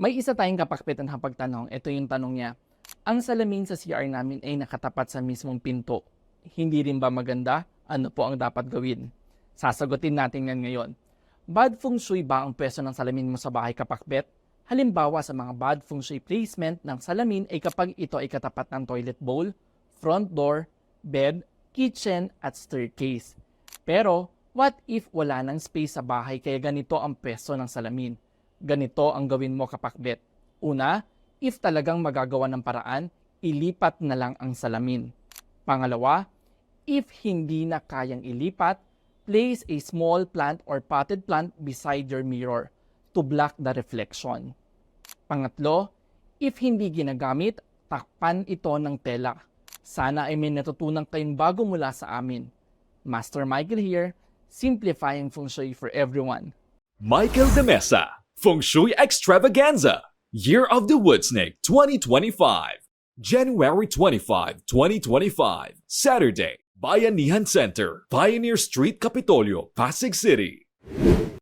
May isa tayong kapakpitan na pagtanong. Ito yung tanong niya. Ang salamin sa CR namin ay nakatapat sa mismong pinto. Hindi rin ba maganda? Ano po ang dapat gawin? Sasagutin natin yan ngayon. Bad feng shui ba ang pwesto ng salamin mo sa bahay kapakbet? Halimbawa sa mga bad feng shui placement ng salamin ay kapag ito ay katapat ng toilet bowl, front door, bed, kitchen at staircase. Pero what if wala nang space sa bahay kaya ganito ang pwesto ng salamin? Ganito ang gawin mo kapakbet. Una, if talagang magagawa ng paraan, ilipat na lang ang salamin. Pangalawa, if hindi na kayang ilipat, place a small plant or potted plant beside your mirror to block the reflection. Pangatlo, if hindi ginagamit, takpan ito ng tela. Sana ay may natutunan kayong bago mula sa amin. Master Michael here, simplifying feng shui for everyone. Michael de Mesa, Feng Shui Extravaganza, Year of the Wood Snake 2025, January 25, 2025, Saturday, Bayanihan Center, Pioneer Street, Capitolio, Pasig City.